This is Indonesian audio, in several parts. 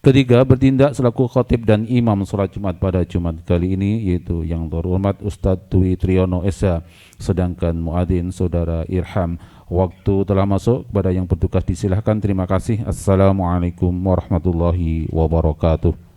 Ketiga, bertindak selaku khatib dan imam salat Jumat pada Jumat kali ini, yaitu yang terhormat Ustadz Dwi Triyono Esa, sedangkan muadzin saudara Irham. Waktu telah masuk, kepada yang bertugas disilahkan. Terima kasih. Assalamualaikum warahmatullahi wabarakatuh.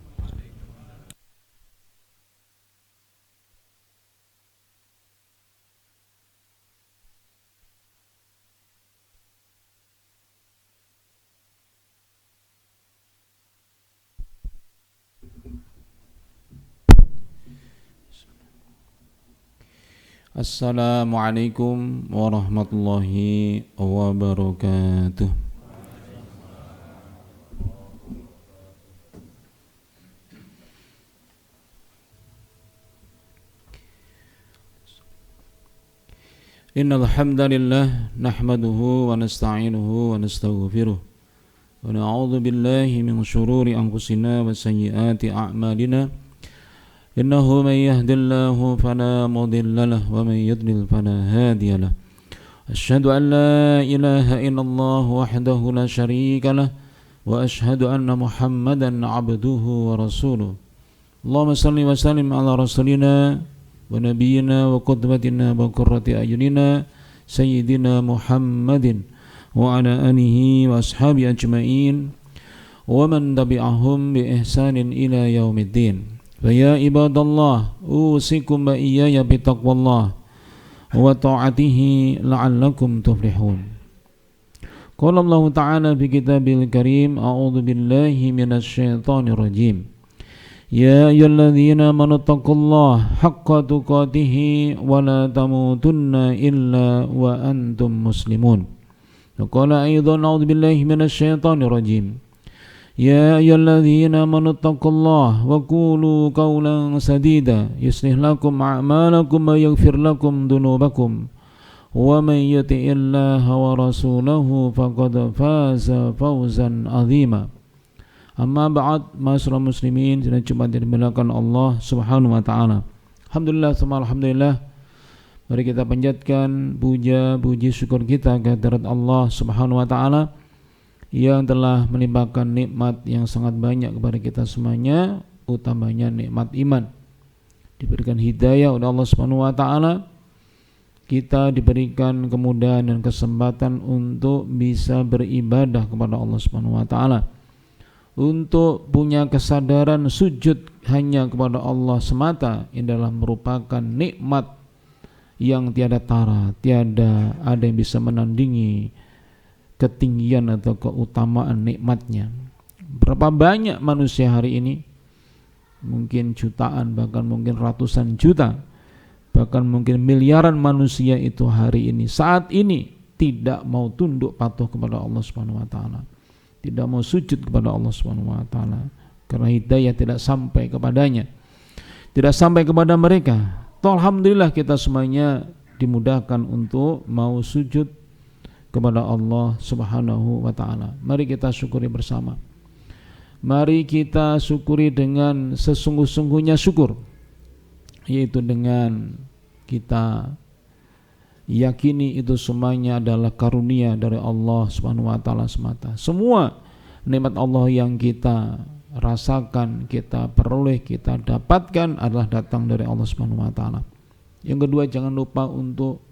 Assalamualaikum warahmatullahi wabarakatuh. Innal hamdalillah nahmaduhu wa nasta'inuhu wa nastaghfiruh wa na'udzu billahi min shururi anfusina wa sayyiati a'malina. Innahu man yahdihillahu fala mudilla lahu wa man yudlil fala hadiya lahu. Asyhadu an la ilaha illallah wahdahu la syarika lahu wa asyhadu anna Muhammadan 'abduhu wa rasuluh. Allahumma shalli wa sallim ala rasulina wa nabiyyina wa qudwatina wa qurrati ayunina sayyidina Muhammadin wa ala alihi wa ashabi ajma'in wa man tabi'ahum bi ihsanin ila yaumiddin. Ya ibadallah, usikum wa iyaya bitaqwallah wa ta'atihi la'allakum tuflihun. Qala Allah Ta'ala fi kitabil karim, a'udzu billahi minasy syaithanir rajim. Ya ayyuhalladzina amanu taqullaha haqqa tuqatih wa la tamutunna illa wa antum muslimun. Qala aidan a'udzu billahi minasy syaithanir rajim. Ya ayyuhalladzina amanu taqullaha wa qulu qawlan sadida yuslih lakum a'malakum wa yaghfir lakum dhunubakum wa may yuti'illaha wa rasulahu faqad faza fawzan 'azima. Amma ba'd, ma'asyiral muslimin, sidang Jumat yang dimuliakan Allah Subhanahu wa taala. Alhamdulillah, tsumma alhamdulillah. Mari kita panjatkan puja puji syukur kita kehadirat Allah Subhanahu wa taala yang telah melimpahkan nikmat yang sangat banyak kepada kita semuanya, utamanya nikmat iman. Diberikan hidayah oleh Allah Subhanahu wa taala, kita diberikan kemudahan dan kesempatan untuk bisa beribadah kepada Allah Subhanahu wa taala, untuk punya kesadaran sujud hanya kepada Allah semata. Ini adalah merupakan nikmat yang tiada tara, tiada ada yang bisa menandingi ketinggian atau keutamaan nikmatnya. Berapa banyak manusia hari ini, mungkin jutaan, bahkan mungkin ratusan juta, bahkan mungkin miliaran manusia itu hari ini, saat ini tidak mau tunduk patuh kepada Allah Subhanahu wa taala, tidak mau sujud kepada Allah Subhanahu wa taala, karena hidayah tidak sampai kepadanya, tidak sampai kepada mereka. Alhamdulillah kita semuanya dimudahkan untuk mau sujud kepada Allah Subhanahu wa taala. Mari kita syukuri bersama. Mari kita syukuri dengan sesungguh-sungguhnya syukur, yaitu dengan kita yakini itu semuanya adalah karunia dari Allah Subhanahu wa taala semata. Semua nikmat Allah yang kita rasakan, kita peroleh, kita dapatkan adalah datang dari Allah Subhanahu wa taala. Yang kedua, jangan lupa untuk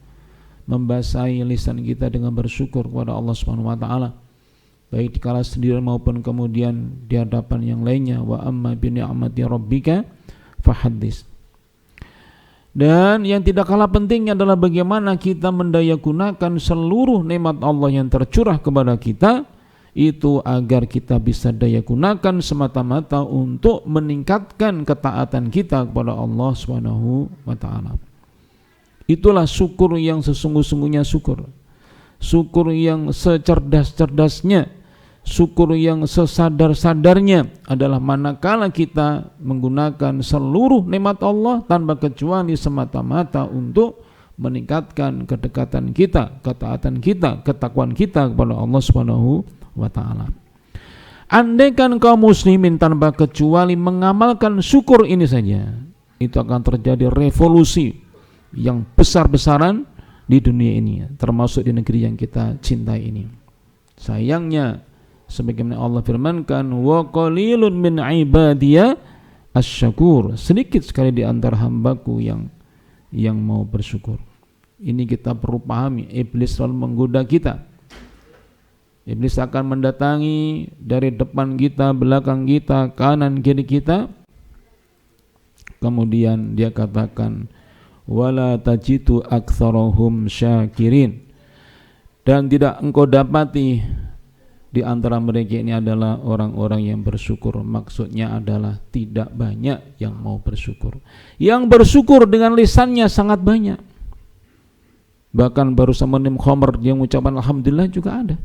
membasahi lisan kita dengan bersyukur kepada Allah Subhanahu wa taala, baik dikala sendiri maupun kemudian di hadapan yang lainnya. Wa amma bi ni'mati rabbika fahaddits. Dan yang tidak kalah pentingnya adalah bagaimana kita mendayagunakan seluruh nikmat Allah yang tercurah kepada kita itu agar kita bisa daya gunakan semata-mata untuk meningkatkan ketaatan kita kepada Allah Subhanahu wa taala. Itulah syukur yang sesungguh-sungguhnya syukur. Syukur yang secerdas-cerdasnya, syukur yang sesadar-sadarnya adalah manakala kita menggunakan seluruh nikmat Allah tanpa kecuali semata-mata untuk meningkatkan kedekatan kita, ketaatan kita, ketakwaan kita kepada Allah Subhanahu wa taala. Andaikan kaum muslimin tanpa kecuali mengamalkan syukur ini saja, itu akan terjadi revolusi yang besar-besaran di dunia ini, termasuk di negeri yang kita cintai ini. Sayangnya Sebagaimana Allah firmankan, wa qalilun min ibadiya asy-syakur. Sedikit sekali di antara hambaku yang mau bersyukur. Ini kita perlu pahami, iblis selalu menggoda kita. Iblis akan mendatangi dari depan kita, belakang kita, kanan kiri kita. Kemudian dia katakan, wala tajitu aktsarahum syakirin. Dan tidak engkau dapati di antara mereka ini adalah orang-orang yang bersyukur. Maksudnya adalah tidak banyak yang mau bersyukur. Yang bersyukur dengan lisannya sangat banyak. Bahkan baru sama minum khamr yang mengucapkan alhamdulillah juga ada.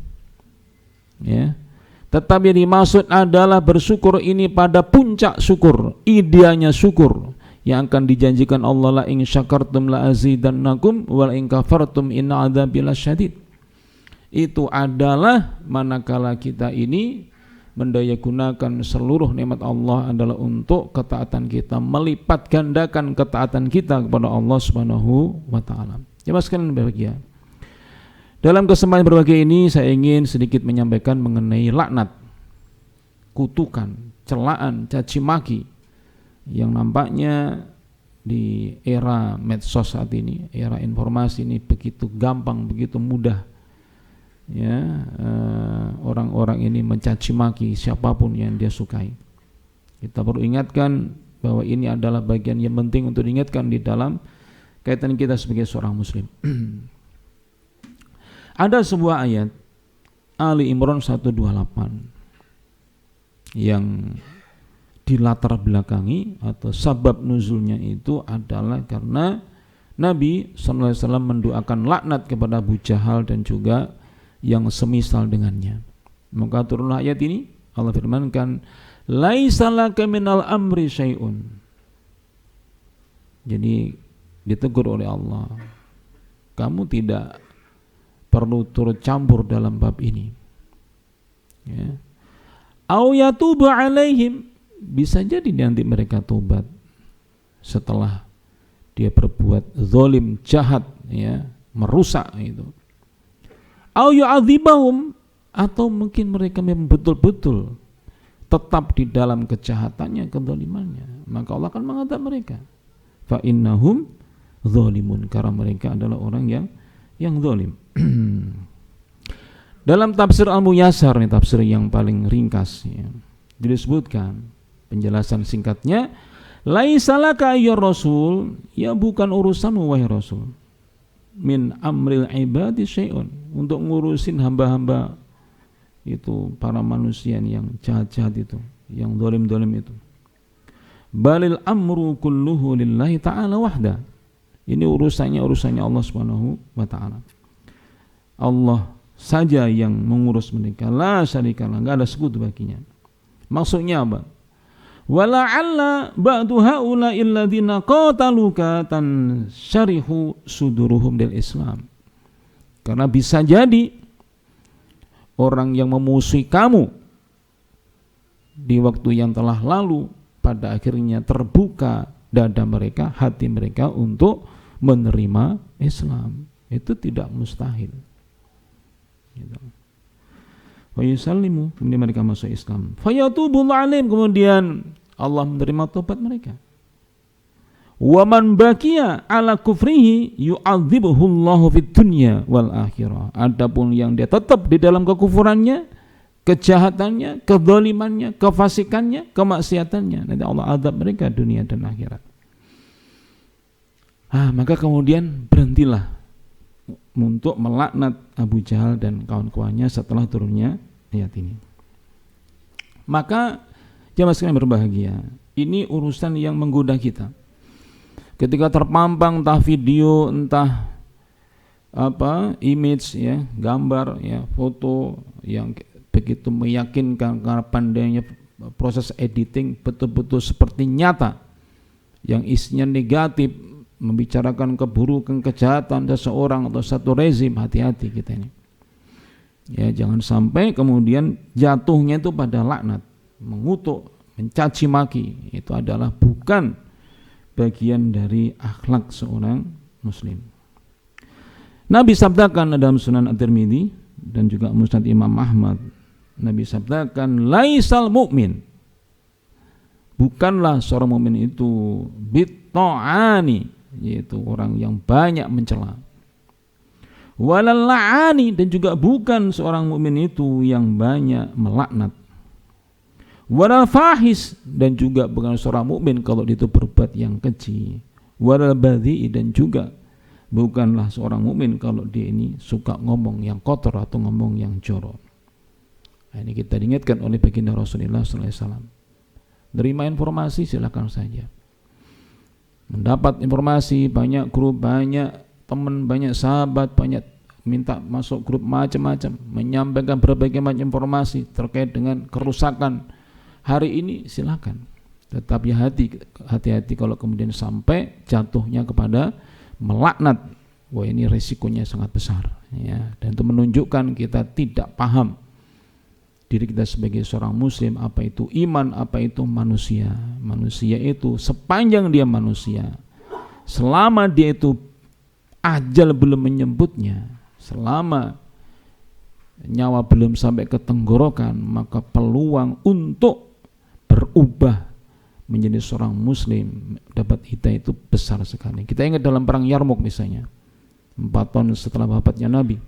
Ya. Tetapi yang dimaksud adalah bersyukur ini pada puncak syukur, idealnya syukur yang akan dijanjikan Allah, la in syakartum la azidannakum wa la in kafartum inna adzabi lasyadid. Itu adalah manakala kita ini mendayagunakan seluruh nikmat Allah adalah untuk ketaatan kita, melipat gandakan ketaatan kita kepada Allah Subhanahu wa taala. Jemaah sekalian berbahagia. Dalam kesempatan berbahagia ini saya ingin sedikit menyampaikan mengenai laknat, kutukan, celaan, caci maki yang nampaknya di era medsos saat ini, era informasi ini begitu gampang, begitu mudah. Ya, orang-orang ini mencaci maki siapapun yang dia sukai. Kita perlu ingatkan bahwa ini adalah bagian yang penting untuk diingatkan di dalam kaitan kita sebagai seorang muslim. Ada sebuah ayat Ali Imran 128 yang dilatar belakangi atau sabab nuzulnya itu adalah karena Nabi SAW mendoakan laknat kepada Abu Jahal dan juga yang semisal dengannya. Maka turunlah ayat ini, Allah firmankan, laisa laka minal amri syai'un. Jadi ditegur oleh Allah, kamu tidak perlu turut campur dalam bab ini. Ya. Au yatubu alaihim, bisa jadi nanti mereka tobat setelah dia berbuat zalim, jahat, ya, merusak itu. Au yu'adzibahum, atau mungkin mereka memang betul-betul tetap di dalam kejahatannya, kezalimannya, maka Allah akan mengadab mereka. Fa innahum zalimun, karena mereka adalah orang yang zalim. Dalam tafsir Al-Muyassar, ini tafsir yang paling ringkas, ya, disebutkan penjelasan singkatnya, laisa laka ya Rasul, ya bukan urusanmu wahai Rasul, min amril ibadi syai'un, untuk ngurusin hamba-hamba itu, para manusia yang jahat-jahat itu, yang zalim-zalim itu. Balil amru kulluhu lillahi ta'ala wahda. Ini urusannya Allah Subhanahu wa taala. Allah saja yang mengurus mereka, la syarikalah, enggak ada sekutu baginya. Maksudnya apa? Wala'alla ba'du haula illadzina qataluka tan syarihu suduruhum del Islam. Karena bisa jadi orang yang memusuhi kamu di waktu yang telah lalu pada akhirnya terbuka dada mereka, hati mereka untuk menerima Islam. Itu tidak mustahil. Wa yusallimu, kemudian mereka masuk Islam. Fayatubu alaihim, kemudian Allah menerima tobat mereka. Wa man baqiya ala kufrihi yu'adzibuhu Allahu fid dunya wal akhirah. Adapun yang dia tetap di dalam kekufurannya, kejahatannya, kezalimannya, kefasikannya, kemaksiatannya, nanti Allah azab mereka dunia dan akhirat. Maka kemudian berhentilah untuk melaknat Abu Jahal dan kawan-kawannya setelah turunnya ayat ini. Maka jemaah sekalian berbahagia, ini urusan yang menggoda kita. Ketika terpampang entah video, entah image, ya, gambar, ya, foto yang begitu meyakinkan karena pandainya proses editing betul-betul seperti nyata, yang isinya negatif, membicarakan keburukan, kejahatan seseorang atau satu rezim, hati-hati kita ini. Ya, jangan sampai kemudian jatuhnya itu pada laknat, mengutuk, mencaci maki. Itu adalah bukan bagian dari akhlak seorang muslim. Nabi sabdakan dalam Sunan At-Tirmidzi dan juga Musnad Imam Ahmad Nabi sabdakan, laisal mu'min, bukanlah seorang mukmin itu bitta'ani, yaitu orang yang banyak mencela, walal la'ani, dan juga bukan seorang mukmin itu yang banyak melaknat, walal fahis, dan juga bukan seorang mukmin kalau dia itu berbuat yang keji, walal badhi, dan juga bukanlah seorang mukmin kalau dia ini suka ngomong yang kotor atau ngomong yang jorok. Nah, ini kita diingatkan oleh baginda Rasulullah SAW. Terima informasi silakan saja. Mendapat informasi, banyak grup, banyak teman, banyak sahabat, banyak minta masuk grup macam-macam, menyampaikan berbagai macam informasi terkait dengan kerusakan hari ini, silakan. Tetapi hati-hati kalau kemudian sampai jatuhnya kepada melaknat. Wah, ini resikonya sangat besar, ya. Dan itu menunjukkan kita tidak paham diri kita sebagai seorang muslim, apa itu iman, apa itu manusia. Manusia itu sepanjang dia manusia, selama dia itu ajal belum menyebutnya, selama nyawa belum sampai ke tenggorokan, maka peluang untuk berubah menjadi seorang muslim, dapat hidayah, itu besar sekali. Kita ingat dalam perang Yarmuk misalnya, 4 tahun setelah wafatnya Nabi,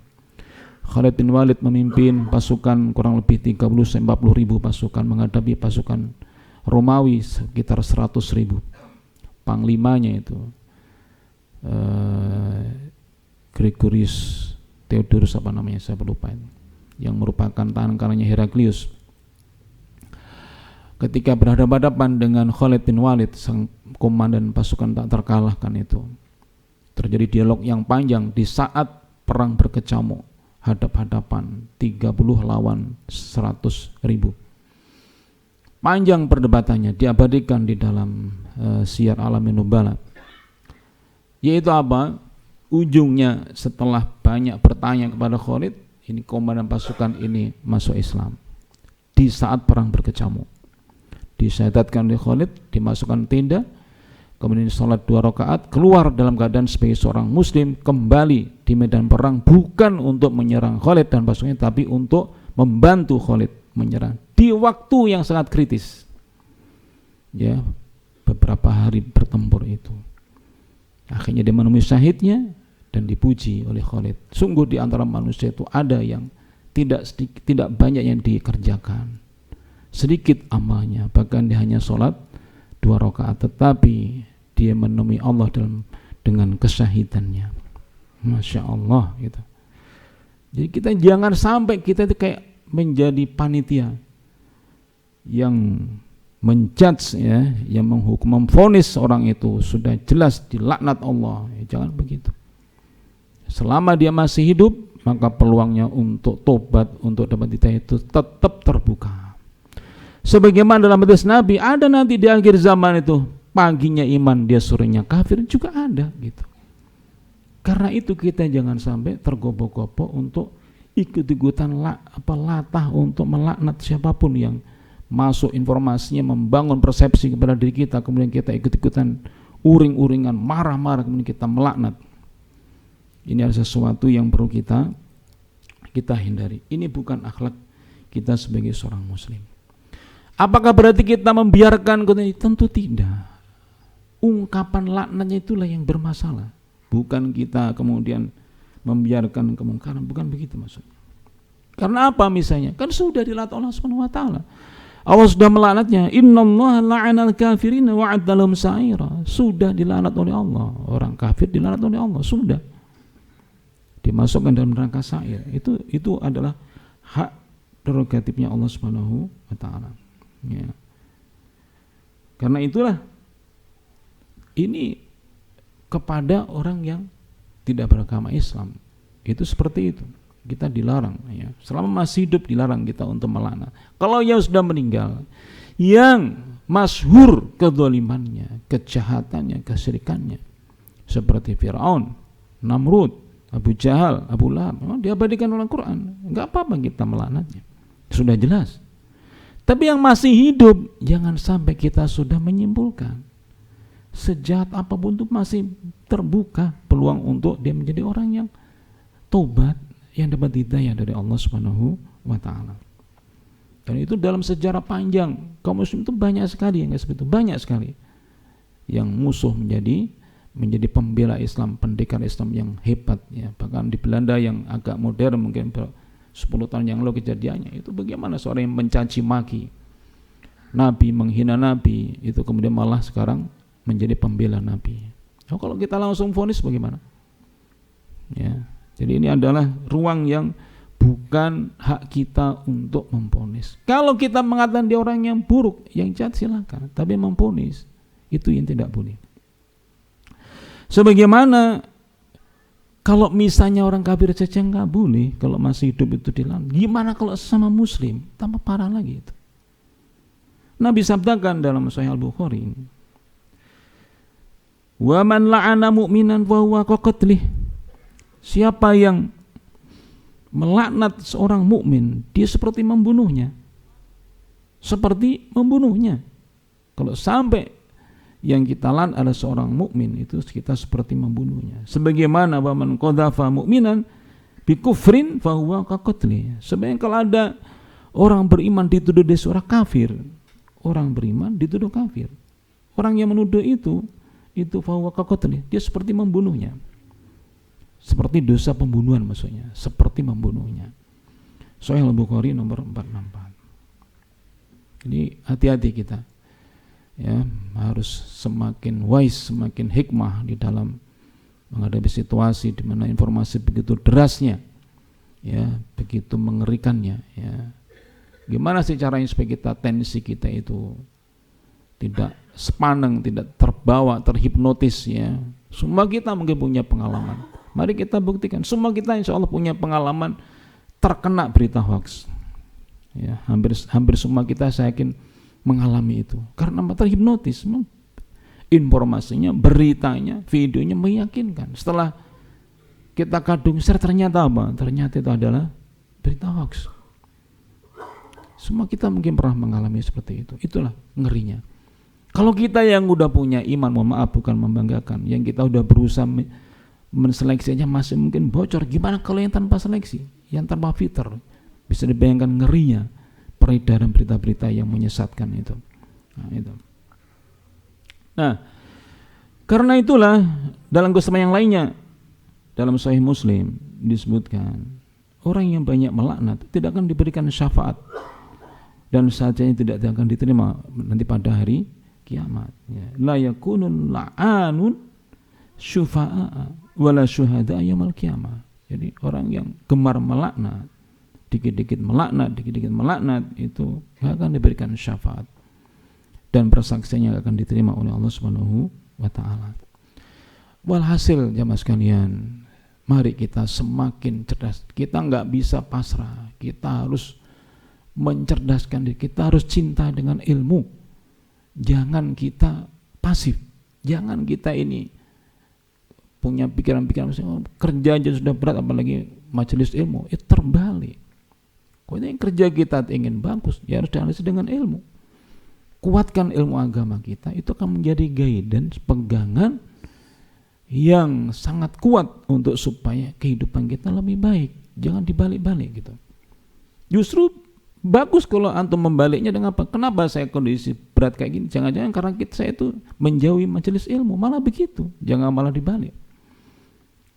Khalid bin Walid memimpin pasukan kurang lebih 30-40 ribu pasukan menghadapi pasukan Romawi sekitar 100.000. Panglimanya itu Gregorius Theodorus apa namanya, saya lupa, yang merupakan tangan kanannya Heraklius. Ketika berhadapan-hadapan dengan Khalid bin Walid, sang komandan pasukan tak terkalahkan itu, terjadi dialog yang panjang di saat perang berkecamuk, hadap-hadapan 30 lawan 100.000. Panjang perdebatannya, diabadikan di dalam Syiar Alamin Nubala. Yaitu apa? Ujungnya setelah banyak bertanya kepada Khalid, ini komandan pasukan ini masuk Islam di saat perang berkecamuk. Disyahadatkan oleh Khalid, dimasukkan tenda, kemudian sholat 2 rakaat, keluar dalam keadaan sebagai seorang muslim, kembali di medan perang, bukan untuk menyerang Khalid dan pasukannya, tapi untuk membantu Khalid menyerang di waktu yang sangat kritis, ya, beberapa hari bertempur itu. Akhirnya dia menemui syahidnya dan dipuji oleh Khalid. Sungguh di antara manusia itu ada yang tidak banyak yang dikerjakan, sedikit amalnya, bahkan dia hanya sholat 2 rakaat, tetapi dia menemui Allah dengan kesyahidannya. Masya Allah gitu. Jadi kita jangan sampai kita itu kayak menjadi panitia yang menjudge, ya, yang menghukum, memvonis orang itu sudah jelas dilaknat Allah, ya, jangan begitu. Selama dia masih hidup, maka peluangnya untuk tobat, untuk dapat hidayah itu tetap terbuka. Sebagaimana dalam hadis Nabi, ada nanti di akhir zaman itu paginya iman, dia sorenya kafir, juga ada gitu. Karena itu kita jangan sampai tergopoh-gopoh untuk ikut-ikutan latah untuk melaknat siapapun yang masuk informasinya, membangun persepsi kepada diri kita, kemudian kita ikut-ikutan uring-uringan, marah-marah, kemudian kita melaknat. Ini adalah sesuatu yang perlu kita hindari. Ini bukan akhlak kita sebagai seorang muslim. Apakah berarti kita membiarkan? Tentu tidak. Ungkapan laknatnya itulah yang bermasalah, bukan kita kemudian membiarkan kemungkaran, bukan begitu maksudnya. Karena apa misalnya? Kan sudah dilaknat Allah Subhanahu wa taala. Allah sudah melaknatnya. Innallaha la'anal kafirina wa 'addalahum sa'ira. Sudah dilaknat oleh Allah. Orang kafir dilaknat oleh Allah, sudah. Dimasukkan dalam neraka sa'ir. Itu adalah hak prerogatifnya Allah Subhanahu wa taala. Ya. Karena itulah ini kepada orang yang tidak beragama Islam itu seperti itu, kita dilarang, ya. Selama masih hidup dilarang kita untuk melaknat. Kalau yang sudah meninggal, yang masyhur kezalimannya, kejahatannya, kesyirikannya, seperti Fir'aun, Namrud, Abu Jahal, Abu Lahab, memang diabadikan oleh Al-Quran, enggak apa-apa kita melaknatnya, sudah jelas. Tapi yang masih hidup, jangan sampai kita sudah menyimpulkan. Sejahat apapun itu masih terbuka peluang untuk dia menjadi orang yang tobat, yang dapat hidayah dari Allah Subhanahu wa taala. Dan itu dalam sejarah panjang kaum muslim itu banyak sekali yang seperti itu, banyak sekali yang musuh menjadi pembela Islam, pendekar Islam yang hebat ya. Bahkan di Belanda yang agak modern mungkin 10 tahun yang lalu kejadiannya itu, bagaimana seorang yang mencaci maki Nabi, menghina Nabi, itu kemudian malah sekarang menjadi pembela Nabi. Oh, kalau kita langsung vonis bagaimana? Ya, jadi ini adalah ruang yang bukan hak kita untuk memvonis. Kalau kita mengatakan dia orang yang buruk, yang jahat silakan, tapi memvonis itu yang tidak boleh. Sebagaimana kalau misalnya orang kafir saja nggak boleh, kalau masih hidup itu dilarang, gimana kalau sesama muslim? Tambah parah lagi itu. Nabi sabdakan dalam Sahih Al-Bukhari, wa man la'ana mu'minan fa huwa kaqatlih. Siapa yang melaknat seorang mukmin, dia seperti membunuhnya. Seperti membunuhnya. Kalau sampai yang kita lan adalah seorang mukmin, itu kita seperti membunuhnya. Sebagaimana wa man qadhafa mu'minan bi kufrin fa huwa kaqatlih. Sebenarnya kalau ada orang beriman dituduh dia seorang kafir, orang beriman dituduh kafir, orang yang menuduh itu fa huwa kaqatlih, dia seperti membunuhnya. Seperti dosa pembunuhan maksudnya, seperti membunuhnya. Sahih Al-Bukhari nomor 464. Jadi hati-hati kita, ya, harus semakin wise, semakin hikmah di dalam menghadapi situasi di mana informasi begitu derasnya, ya, begitu mengerikannya, ya. Gimana sih caranya supaya kita, tensi kita itu tidak sepaneng, tidak terbawa, terhipnotis, ya. Semua kita mungkin punya pengalaman. Mari kita buktikan. Semua kita insya Allah punya pengalaman terkena berita hoax. Ya, hampir semua kita saya yakin mengalami itu. Karena terhipnotis. Informasinya, beritanya, videonya meyakinkan. Setelah kita kadung share, ternyata apa? Ternyata itu adalah berita hoax. Semua kita mungkin pernah mengalami seperti itu. Itulah ngerinya. Kalau kita yang udah punya iman, mohon maaf bukan membanggakan, yang kita udah berusaha menseleksi aja masih mungkin bocor, gimana kalau yang tanpa seleksi, yang tanpa filter? Bisa dibayangkan ngerinya peredaran berita-berita yang menyesatkan itu. Nah, karena itulah dalam kesamaan yang lainnya, dalam Sahih Muslim disebutkan, orang yang banyak melaknat tidak akan diberikan syafaat, dan sajanya tidak akan diterima nanti pada hari kiamat. La yakunun la'anun syufa'a wala syuhada yaumil qiyamah. Jadi orang yang gemar melaknat, dikit-dikit melaknat itu gak akan diberikan syafaat, dan persaksiannya akan diterima oleh Allah Subhanahu wa taala. Walhasil jamaah sekalian, mari kita semakin cerdas. Kita nggak bisa pasrah. Kita harus mencerdaskan diri. Kita harus cinta dengan ilmu. Jangan kita pasif. Jangan kita ini punya pikiran-pikiran kerja aja sudah berat, apalagi majelis ilmu. Itu terbalik. Kalau kerja kita ingin bagus, ya harus dianalisis dengan ilmu. Kuatkan ilmu agama kita, itu akan menjadi guidance, pegangan yang sangat kuat untuk supaya kehidupan kita lebih baik. Jangan dibalik-balik gitu. Justru bagus kalau antum membaliknya dengan apa? Kenapa saya kondisi berat kayak gini? Jangan-jangan karena saya itu menjauhi majelis ilmu. Malah begitu. Jangan malah dibalik.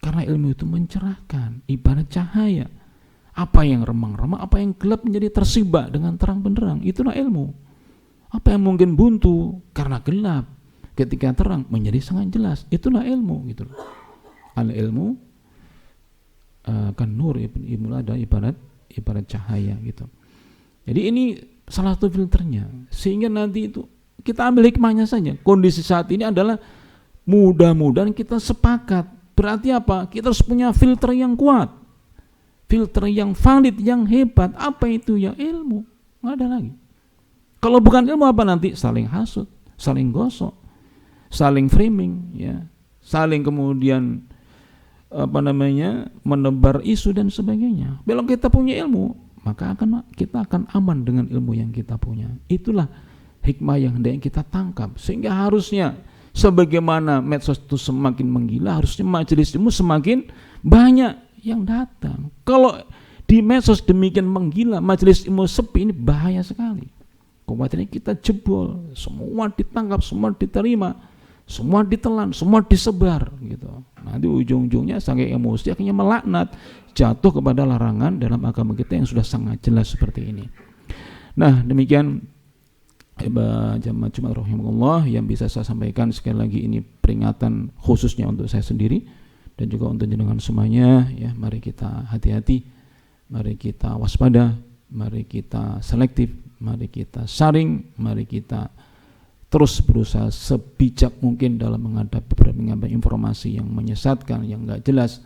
Karena ilmu itu mencerahkan, ibarat cahaya. Apa yang remang-remang, apa yang gelap menjadi tersibak dengan terang benderang. Itulah ilmu. Apa yang mungkin buntu karena gelap, ketika terang menjadi sangat jelas. Itulah ilmu gitu. Al ilmu kan nur, ilmu ada ibarat cahaya gitu. Jadi ini salah satu filternya, sehingga nanti itu kita ambil hikmahnya saja. Kondisi saat ini adalah mudah-mudahan kita sepakat. Berarti apa? Kita harus punya filter yang kuat, filter yang valid, yang hebat. Apa itu? Ya ilmu. Nggak ada lagi. Kalau bukan ilmu apa nanti? Saling hasut, saling gosok, saling framing, ya, saling kemudian menebar isu dan sebagainya. Kalau kita punya ilmu, maka kita akan aman dengan ilmu yang kita punya. Itulah hikmah yang hendak kita tangkap. Sehingga harusnya sebagaimana medsos itu semakin menggila, harusnya majelis ilmu semakin banyak yang datang. Kalau Di medsos demikian menggila, majelis ilmu sepi, ini bahaya sekali. Khawatirnya kita jebol, semua ditangkap, semua diterima, semua ditelan, semua disebar gitu. Nanti ujung-ujungnya saking emosi akhirnya melaknat, jatuh kepada larangan dalam agama kita yang sudah sangat jelas seperti ini. Nah, demikian jamaah Jumat rahimahullah yang bisa saya sampaikan. Sekali lagi ini peringatan khususnya untuk saya sendiri dan juga untuk jenengan semuanya ya. Mari kita hati-hati, mari kita waspada, mari kita selektif, mari kita saring, mari kita terus berusaha sebijak mungkin dalam menghadapi beberapa informasi yang menyesatkan, yang enggak jelas,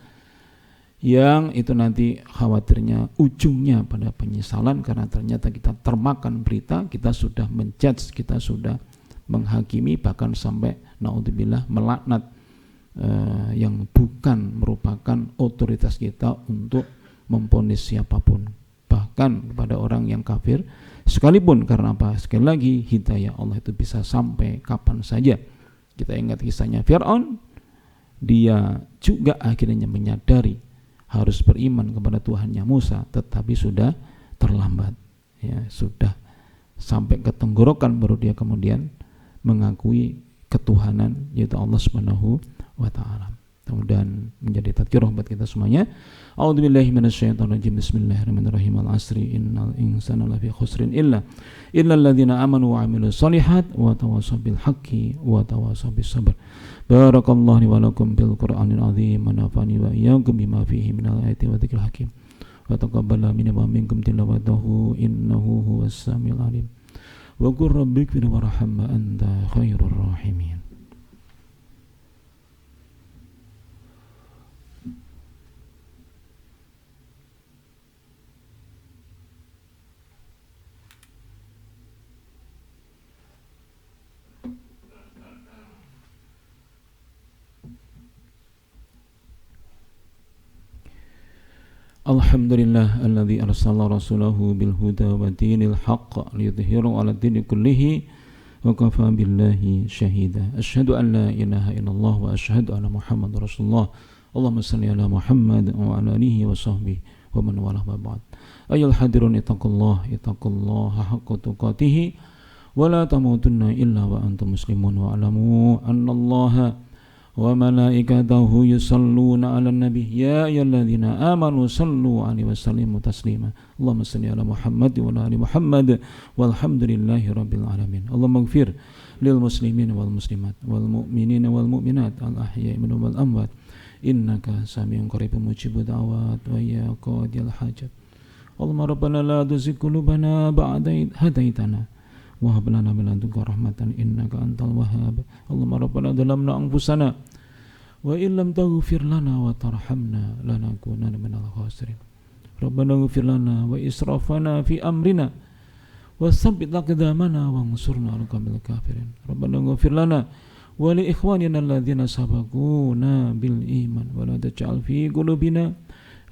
yang itu nanti khawatirnya ujungnya pada penyesalan karena ternyata kita termakan berita, kita sudah menjudge, kita sudah menghakimi, bahkan sampai naudzubillah melaknat yang bukan merupakan otoritas kita untuk memvonis siapapun, bahkan kepada orang yang kafir sekalipun. Karena apa? Sekali lagi, hidayah Allah itu bisa sampai kapan saja. Kita ingat kisahnya Fir'aun, dia juga akhirnya menyadari harus beriman kepada Tuhannya Musa, tetapi sudah terlambat ya, sudah sampai ke tenggorokan baru dia kemudian mengakui ketuhanan yaitu Allah Subhanahu wa taala. Kemudian menjadi tadzkirah buat kita semuanya. A'udzubillahi minasyaitonirrajim. Bismillahirrahmanirrahim. Al-'asri innal insana lafi khusrin illal ladzina amanu wa 'amilus shalihat wa tawassaw bil haqqi wa tawassaw bis sabr. Barakallahu li wa lakum bil Qur'anil 'azim wa nafa'ani wa iyyakum bima fihi minal ayati wa dzikril hakim. Wa taqabbala minna wa minkum tilawatahu innahu huwas samiul 'alim. Wa qur rabbighfir warham wa anta khairur rahimin. Alhamdulillah alladzi arsala rasulahu bil huda wa dinil haqq liyudhhirahu 'ala ad-dini kullihi wa kafa billahi syahida. Asyhadu an la ilaha illallah wa asyhadu anna Muhammadar Rasulullah. Allahumma shalli ala Muhammad wa ala alihi wa sahbihi wa man walah wa ba'd. Ayyuhal hadirun ittaqullaha haqqa tuqatih wa la tamutunna illa wa antum muslimun wa alamu annallaha wa malaikatahu yusalluna 'alan nabi ya ayyuhalladzina amanu sallu 'alaihi wa sallimu taslima. Allahumma shalli ala Muhammad wa ala ali Muhammad walhamdulillahi rabbil alamin. Allahumma ighfir lil muslimin wal muslimat wal mu'minina wal mu'minat al ahya'i minhum wal amwat innaka samiun qaribun mujibud da'wat wa ya qadiyal hajat. Allahumma rabbana la tuzigh qulubana ba'da idh hadaitana wa hab lana min ladunka rahmatan innaka antal wahhab. Allahumma rabbana dhalamna anfusana wa in lam taghfir lana wa tarhamna lanakunanna minal khasirin. Rabbana ighfir lana wa israfana fi amrina wa tsabbit aqdamana wansurna 'alal qawmil kafirin. Rabbana ighfir lana wa li ikhwanina alladhina sabaquna bil iman wa la taj'al fi qulubina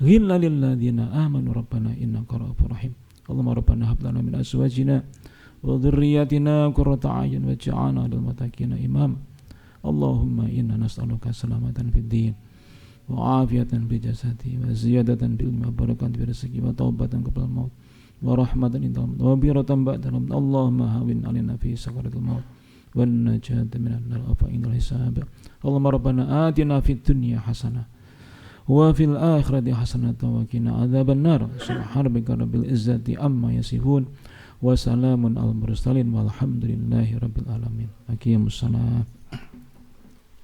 ghillan lil ladzina amanu rabbana innaka ra'ufur rahim. Allahumma rabbana hab lana min azwajina wa dhurriyyatina qurrata a'yun waj'alna lil muttaqina imama. Allahumma inna nas'aluka salamatan fid din wa afiyatan fil jasadi wa ziyadatan bil ilmi wa barakatan fil rizqi wa taubatan qabla al-maut wa rahmatan indal maut wa biratan ba'da al-maut. Allahumma hawwin 'alaina fi sakaratil maut wan najata minan nar wa indal hisab. Allahumma rabbana atina fid dunya hasanah wa fil akhirati hasanah wa qina adzaban nar. Subhana rabbika rabbil izzati amma yasifun wa salamun al mursalin walhamdulillahi rabbil alamin. Aqimus salat.